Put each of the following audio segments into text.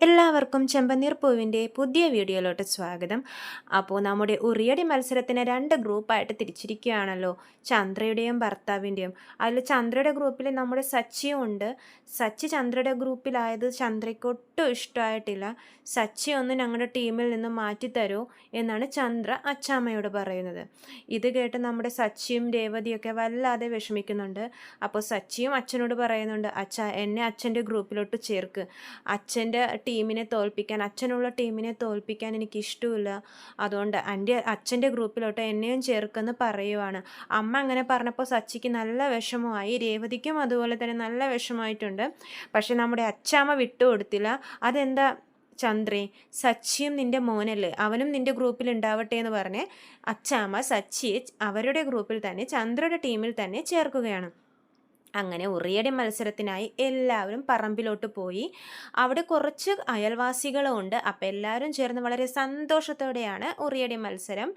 എല്ലാവർക്കും ചെമ്പനീർ പൂവിൻ്റെ പുതിയ വീഡിയോയിലോട്ട് സ്വാഗതം. അപ്പോൾ നമ്മുടെ ഉറിയടി മത്സരത്തിന് 2 ഗ്രൂപ്പായിട്ട് തിരിച്ചിരിക്കുകയാണല്ലോ, ചന്ദ്രയുടെയും ഭർത്താവിൻ്റെയും. അതിൽ ചന്ദ്രയുടെ ഗ്രൂപ്പിൽ നമ്മുടെ സച്ചിയും ഉണ്ട്. സച്ചി ചന്ദ്രയുടെ ഗ്രൂപ്പിലായത് ചന്ദ്രയ്ക്ക് ഒട്ടും ഇഷ്ടമായിട്ടില്ല. സച്ചി ഒന്ന് ഞങ്ങളുടെ ടീമിൽ നിന്ന് മാറ്റിത്തരൂ എന്നാണ് ചന്ദ്ര അച്ചാമ്മയോട് പറയുന്നത്. ഇത് കേട്ട് നമ്മുടെ സച്ചിയും രേവതിയൊക്കെ വല്ലാതെ വിഷമിക്കുന്നുണ്ട്. അപ്പോൾ സച്ചിയും അച്ഛനോട് പറയുന്നുണ്ട്, എന്നെ അച്ഛൻ്റെ ഗ്രൂപ്പിലോട്ട് ചേർക്ക്. അച്ഛൻ്റെ അച്ഛനുള്ള ടീമിനെ തോൽപ്പിക്കാൻ എനിക്കിഷ്ടമില്ല. അതുകൊണ്ട് അച്ഛൻ്റെ ഗ്രൂപ്പിലോട്ട് എന്നെയും ചേർക്കെന്ന് പറയുവാണ്. അമ്മ അങ്ങനെ പറഞ്ഞപ്പോൾ സച്ചിക്ക് നല്ല വിഷമമായി. രേവതിക്കും അതുപോലെ തന്നെ നല്ല വിഷമമായിട്ടുണ്ട്. പക്ഷെ നമ്മുടെ അച്ചാമ്മ വിട്ടുകൊടുത്തില്ല. അതെന്താ ചന്ദ്രേ, സച്ചിയും നിൻ്റെ മോനല്ലേ, അവനും നിൻ്റെ ഗ്രൂപ്പിൽ ഉണ്ടാവട്ടെ എന്ന് പറഞ്ഞ് അച്ചാമ്മ സച്ചിയെ അവരുടെ ഗ്രൂപ്പിൽ തന്നെ, ചന്ദ്രയുടെ ടീമിൽ തന്നെ ചേർക്കുകയാണ്. അങ്ങനെ ഉറിയടി മത്സരത്തിനായി എല്ലാവരും പറമ്പിലോട്ട് പോയി. അവിടെ കുറച്ച് അയൽവാസികളും ഉണ്ട്. അപ്പം എല്ലാവരും ചേർന്ന് വളരെ സന്തോഷത്തോടെയാണ് ഉറിയടി മത്സരം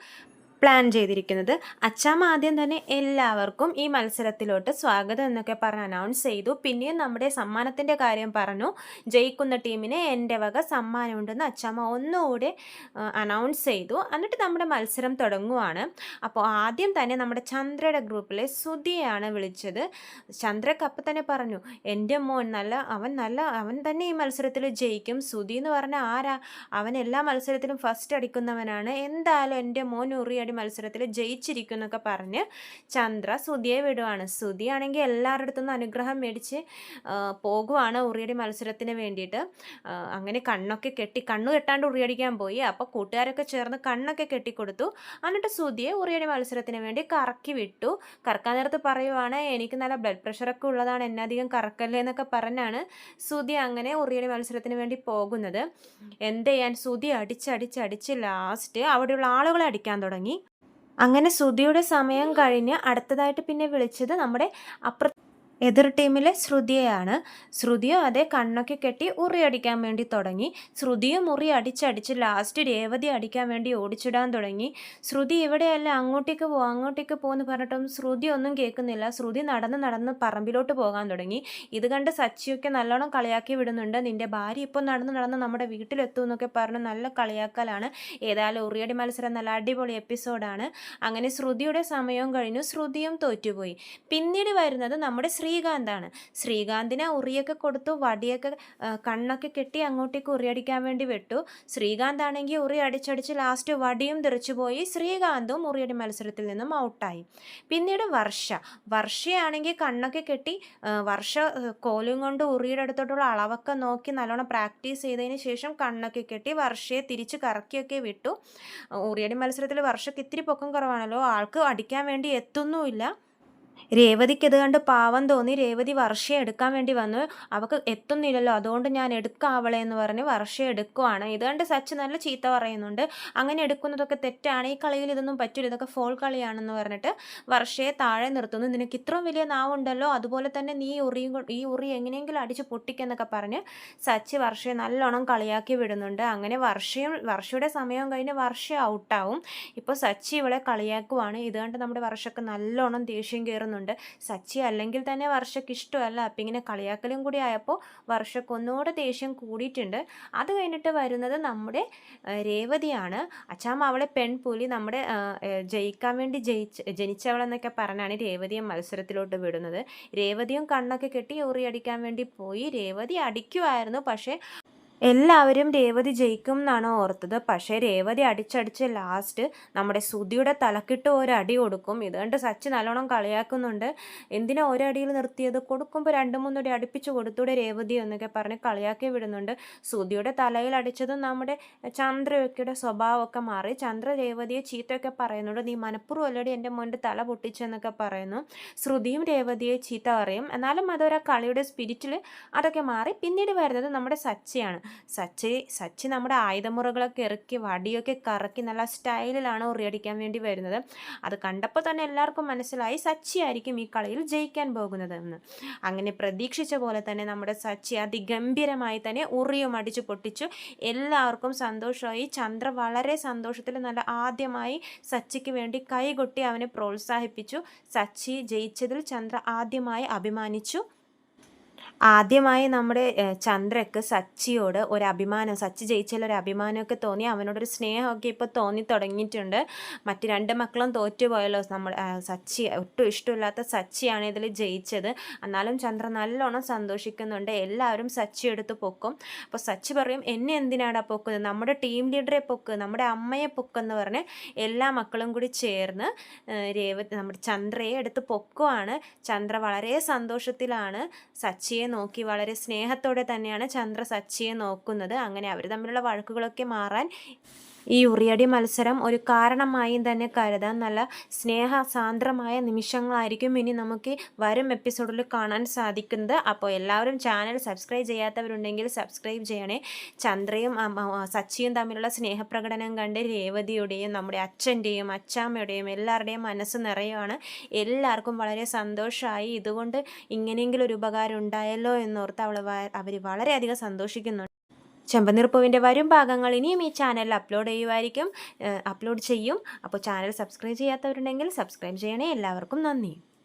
പ്ലാൻ ചെയ്തിരിക്കുന്നത്. അച്ചാമ്മ ആദ്യം തന്നെ എല്ലാവർക്കും ഈ മത്സരത്തിലോട്ട് സ്വാഗതം എന്നൊക്കെ പറഞ്ഞ് അനൗൺസ് ചെയ്തു. പിന്നെയും നമ്മുടെ സമ്മാനത്തിൻ്റെ കാര്യം പറഞ്ഞു. ജയിക്കുന്ന ടീമിന് എൻ്റെ വക സമ്മാനമുണ്ടെന്ന് അച്ചാമ്മ ഒന്നുകൂടെ അനൗൺസ് ചെയ്തു. എന്നിട്ട് നമ്മുടെ മത്സരം തുടങ്ങുവാണ്. അപ്പോൾ ആദ്യം തന്നെ നമ്മുടെ ചന്ദ്രയുടെ ഗ്രൂപ്പിലെ സുധിയാണ് വിളിച്ചത്. ചന്ദ്രക്ക് അപ്പം തന്നെ പറഞ്ഞു, എൻ്റെ മോൻ അവൻ തന്നെ ഈ മത്സരത്തിൽ ജയിക്കും. സുധി എന്ന് പറഞ്ഞാൽ ആരാ? അവൻ എല്ലാ മത്സരത്തിലും ഫസ്റ്റ് അടിക്കുന്നവനാണ്. എന്തായാലും എൻ്റെ മോൻ ഉറിയടി മത്സരത്തിൽ ജയിച്ചിരിക്കും എന്നൊക്കെ പറഞ്ഞ് ചന്ദ്ര സുധിയെ വിടുവാണ്. സുധി ആണെങ്കിൽ എല്ലാവരുടെ അടുത്തുനിന്ന് അനുഗ്രഹം മേടിച്ച് പോകുവാണ് ഉറിയടി മത്സരത്തിന് വേണ്ടിയിട്ട്. അങ്ങനെ കണ്ണു കെട്ടാണ്ട് ഉറിയടിക്കാൻ പോയി. അപ്പോൾ കൂട്ടുകാരൊക്കെ ചേർന്ന് കണ്ണൊക്കെ കെട്ടിക്കൊടുത്തു. എന്നിട്ട് സുധിയെ ഉറിയടി മത്സരത്തിന് വേണ്ടി കറക്കി വിട്ടു. കറക്കാൻ നേരത്ത് പറയുവാണ്, എനിക്ക് നല്ല ബ്ലഡ് പ്രഷറൊക്കെ ഉള്ളതാണ്, എന്നെ അധികം കറക്കല്ലേ എന്നൊക്കെ പറഞ്ഞാണ് സുധി അങ്ങനെ ഉറിയടി മത്സരത്തിന് വേണ്ടി പോകുന്നത്. എന്ത് ചെയ്യാൻ, സുധി അടിച്ച് ലാസ്റ്റ് അവിടെയുള്ള ആളുകളെ അടിക്കാൻ തുടങ്ങി. അങ്ങനെ സുധിയുടെ സമയം കഴിഞ്ഞ് അടുത്തതായിട്ട് പിന്നെ വിളിച്ചത് നമ്മുടെ എതിർ ടീമിലെ ശ്രുതിയെയാണ്. ശ്രുതിയും അതേ കണ്ണൊക്കെ കെട്ടി ഉറി അടിക്കാൻ വേണ്ടി തുടങ്ങി. ശ്രുതിയും ഉറി അടിച്ചടിച്ച് ലാസ്റ്റ് രേവതി അടിക്കാൻ വേണ്ടി ഓടിച്ചിടാൻ തുടങ്ങി. ശ്രുതി ഇവിടെയല്ല, അങ്ങോട്ടേക്ക് പോകുമെന്ന് പറഞ്ഞിട്ടും ശ്രുതി ഒന്നും കേൾക്കുന്നില്ല. ശ്രുതി നടന്ന് പറമ്പിലോട്ട് പോകാൻ തുടങ്ങി. ഇത് കണ്ട് സച്ചിയൊക്കെ നല്ലോണം കളിയാക്കി വിടുന്നുണ്ട്. നിൻ്റെ ഭാര്യ ഇപ്പോൾ നടന്ന് നമ്മുടെ വീട്ടിലെത്തും എന്നൊക്കെ പറഞ്ഞ് നല്ല കളിയാക്കലാണ്. ഏതായാലും ഉറിയടി മത്സരം നല്ല അടിപൊളി എപ്പിസോഡാണ്. അങ്ങനെ ശ്രുതിയുടെ സമയവും കഴിഞ്ഞു. ശ്രുതിയും തോറ്റുപോയി. പിന്നീട് വരുന്നത് നമ്മുടെ ശ്രീകാന്താണ്. ശ്രീകാന്തിനെ ഉറിയൊക്കെ കൊടുത്തു, വടിയൊക്കെ കണ്ണൊക്കെ കെട്ടി അങ്ങോട്ടേക്ക് ഉറിയടിക്കാൻ വേണ്ടി വിട്ടു. ശ്രീകാന്ത് ആണെങ്കിൽ ഉറി അടിച്ചടിച്ച് ലാസ്റ്റ് വടിയും തെറിച്ചുപോയി. ശ്രീകാന്തും ഉറിയടി മത്സരത്തിൽ നിന്നും ഔട്ടായി. പിന്നീട് വർഷയാണെങ്കിൽ കണ്ണൊക്കെ കെട്ടി വർഷ കോലും കൊണ്ട് ഉറിയുടെ അടുത്തോട്ടുള്ള അളവൊക്കെ നോക്കി നല്ലോണം പ്രാക്ടീസ് ചെയ്തതിന് ശേഷം കണ്ണൊക്കെ കെട്ടി വർഷയെ തിരിച്ച് കറക്കിയൊക്കെ വിട്ടു. ഉറിയടി മത്സരത്തിൽ വർഷയ്ക്ക് ഇത്തിരി പൊക്കം കുറവാണല്ലോ, ആൾക്ക് അടിക്കാൻ വേണ്ടി എത്തുന്നുമില്ല. രേവതിക്ക് ഇത് കണ്ട് പാവം തോന്നി. രേവതി വർഷയെ എടുക്കാൻ വേണ്ടി വന്നു. അവൾക്ക് എത്തുന്നില്ലല്ലോ, അതുകൊണ്ട് ഞാൻ എടുക്കാം അവളെ എന്ന് പറഞ്ഞ് വർഷയെ എടുക്കുവാണ്. ഇത് കണ്ട് സച്ച് നല്ല ചീത്ത പറയുന്നുണ്ട്. അങ്ങനെ എടുക്കുന്നതൊക്കെ തെറ്റാണ്, ഈ കളിയിൽ ഇതൊന്നും പറ്റില്ല, ഇതൊക്കെ ഫോൾ കളിയാണെന്ന് പറഞ്ഞിട്ട് വർഷയെ താഴെ നിർത്തുന്നു. നിനക്ക് ഇത്രയും വലിയ നാവുണ്ടല്ലോ, അതുപോലെ തന്നെ നീ ഈ ഉറി എങ്ങനെയെങ്കിലും അടിച്ച് പൊട്ടിക്കെന്നൊക്കെ പറഞ്ഞ് സച്ച് വർഷയെ നല്ലോണം കളിയാക്കി വിടുന്നുണ്ട്. അങ്ങനെ വർഷയുടെ സമയം കഴിഞ്ഞ് വർഷ ഔട്ടാവും. ഇപ്പോൾ സച്ചി ഇവളെ കളിയാക്കുവാണ്. ഇത് കണ്ട് നമ്മുടെ വർഷക്ക് നല്ലോണം ദേഷ്യം കയറുന്നുണ്ട്. സച്ചി അല്ലെങ്കിൽ തന്നെ വർഷയ്ക്ക് ഇഷ്ടമല്ല. അപ്പം ഇങ്ങനെ കളിയാക്കലും കൂടി ആയപ്പോൾ വർഷയ്ക്ക് ഒന്നുകൂടെ ദേഷ്യം കൂടിയിട്ടുണ്ട്. അത് കഴിഞ്ഞിട്ട് വരുന്നത് നമ്മുടെ രേവതിയാണ്. അച്ചാമ്മ അവളെ പെൺപുലി, നമ്മുടെ ജയിക്കാൻ വേണ്ടി ജനിച്ചവളെന്നൊക്കെ പറഞ്ഞാണ് രേവതിയെ മത്സരത്തിലോട്ട് വിടുന്നത്. രേവതിയും കണ്ണൊക്കെ കെട്ടി ഉറി അടിക്കാൻ വേണ്ടി പോയി. രേവതി അടിക്കുമായിരുന്നു, പക്ഷേ എല്ലാവരും രേവതി ജയിക്കും എന്നാണ് ഓർത്തത്. പക്ഷേ രേവതി അടിച്ചടിച്ച് ലാസ്റ്റ് നമ്മുടെ സുധിയുടെ തലക്കിട്ട് ഒരടി കൊടുക്കും. ഇത് കണ്ട് സച്ചി നല്ലോണം കളിയാക്കുന്നുണ്ട്. എന്തിനാ ഒരടിയിൽ നിർത്തിയത്, കൊടുക്കുമ്പോൾ 2-3 അടി അടുപ്പിച്ച് കൊടുത്തൂടെ രേവതി എന്നൊക്കെ പറഞ്ഞ് കളിയാക്കി വിടുന്നുണ്ട്. സുധിയുടെ തലയിൽ അടിച്ചതും നമ്മുടെ ചന്ദ്രയൊക്കെയുടെ സ്വഭാവമൊക്കെ മാറി. ചന്ദ്ര രേവതിയെ ചീത്തയൊക്കെ പറയുന്നുണ്ട്. നീ മനഃപൂർവ്വം അല്ലടി എൻ്റെ മോൻ്റെ തല പൊട്ടിച്ചെന്നൊക്കെ പറയുന്നു. ശ്രുതിയും രേവതിയെ ചീത്ത പറയും. എന്നാലും അതൊരു കളിയുടെ സ്പിരിറ്റിൽ അതൊക്കെ മാറി. പിന്നീട് വരുന്നത് നമ്മുടെ സച്ചിയാണ്. സച്ചി നമ്മുടെ ആയുധമുറകളൊക്കെ ഇറക്കി വടിയൊക്കെ കറക്കി നല്ല സ്റ്റൈലിലാണ് ഉറിയടിക്കാൻ വേണ്ടി വരുന്നത്. അത് കണ്ടപ്പോൾ തന്നെ എല്ലാവർക്കും മനസ്സിലായി സച്ചി ആയിരിക്കും ഈ കളിയിൽ ജയിക്കാൻ പോകുന്നത് എന്ന്. അങ്ങനെ പ്രതീക്ഷിച്ച പോലെ തന്നെ നമ്മുടെ സച്ചി അതിഗംഭീരമായി തന്നെ ഉറിയും അടിച്ചു പൊട്ടിച്ചു. എല്ലാവർക്കും സന്തോഷമായി. ചന്ദ്ര വളരെ സന്തോഷത്തിൽ നല്ല ആദ്യമായി സച്ചിക്ക് വേണ്ടി കൈകൊട്ടി അവനെ പ്രോത്സാഹിപ്പിച്ചു. സച്ചി ജയിച്ചതിൽ ചന്ദ്ര ആദ്യമായി അഭിമാനിച്ചു. ആദ്യമായി നമ്മുടെ ചന്ദ്രക്ക് സച്ചിയോട് ഒരു അഭിമാനം, സച്ചി ജയിച്ചതിൽ ഒരു അഭിമാനമൊക്കെ തോന്നി, അവനോടൊരു സ്നേഹമൊക്കെ ഇപ്പോൾ തോന്നി തുടങ്ങിയിട്ടുണ്ട്. മറ്റ് 2 മക്കളും തോറ്റുപോയല്ലോ. സച്ചി ഒട്ടും ഇഷ്ടമില്ലാത്ത സച്ചിയാണ് ഇതിൽ ജയിച്ചത്. എന്നാലും ചന്ദ്ര നല്ലോണം സന്തോഷിക്കുന്നുണ്ട്. എല്ലാവരും സച്ചി എടുത്ത് പൊക്കും. അപ്പോൾ സച്ചി പറയും, എന്നെ എന്തിനാടാ പൊക്കുന്നത്, നമ്മുടെ ടീം ലീഡറെ പൊക്ക്, നമ്മുടെ അമ്മയെ പൊക്കെന്ന് പറഞ്ഞ് എല്ലാ മക്കളും കൂടി ചേർന്ന് നമ്മുടെ ചന്ദ്രയെ എടുത്ത് പൊക്കുവാണ്. ചന്ദ്ര വളരെ സന്തോഷത്തിലാണ്. സച്ചിയെ നോക്കി വളരെ സ്നേഹത്തോടെ തന്നെയാണ് ചന്ദ്ര സച്ചിയെ നോക്കുന്നത്. അങ്ങനെ അവർ തമ്മിലുള്ള വഴക്കുകളൊക്കെ മാറാൻ ഈ ഉറിയടി മത്സരം ഒരു കാരണമായും തന്നെ കരുതാൻ. നല്ല സ്നേഹസാന്ദ്രമായ നിമിഷങ്ങളായിരിക്കും ഇനി നമുക്ക് വരും എപ്പിസോഡിൽ കാണാൻ സാധിക്കുന്നത്. അപ്പോൾ എല്ലാവരും ചാനൽ സബ്സ്ക്രൈബ് ചെയ്യാത്തവരുണ്ടെങ്കിൽ സബ്സ്ക്രൈബ് ചെയ്യണേ. ചന്ദ്രയും സച്ചിയും തമ്മിലുള്ള സ്നേഹപ്രകടനം കണ്ട് രേവതിയുടെയും നമ്മുടെ അച്ഛൻ്റെയും അച്ചാമ്മയുടെയും എല്ലാവരുടെയും മനസ്സ് നിറയുവാണ്. എല്ലാവർക്കും വളരെ സന്തോഷമായി. ഇതുകൊണ്ട് ഇങ്ങനെയെങ്കിലും ഒരു ഉപകാരം ഉണ്ടായല്ലോ എന്നോർത്ത് അവർ വളരെയധികം സന്തോഷിക്കുന്നുണ്ട്. ചെമ്പനീർപ്പൂവിൻ്റെ വരും ഭാഗങ്ങൾ ഇനിയും ഈ ചാനലിൽ അപ്ലോഡ് ചെയ്യും. അപ്പോൾ ചാനൽ സബ്സ്ക്രൈബ് ചെയ്യാത്തവരുണ്ടെങ്കിൽ സബ്സ്ക്രൈബ് ചെയ്യണേ. എല്ലാവർക്കും നന്ദി.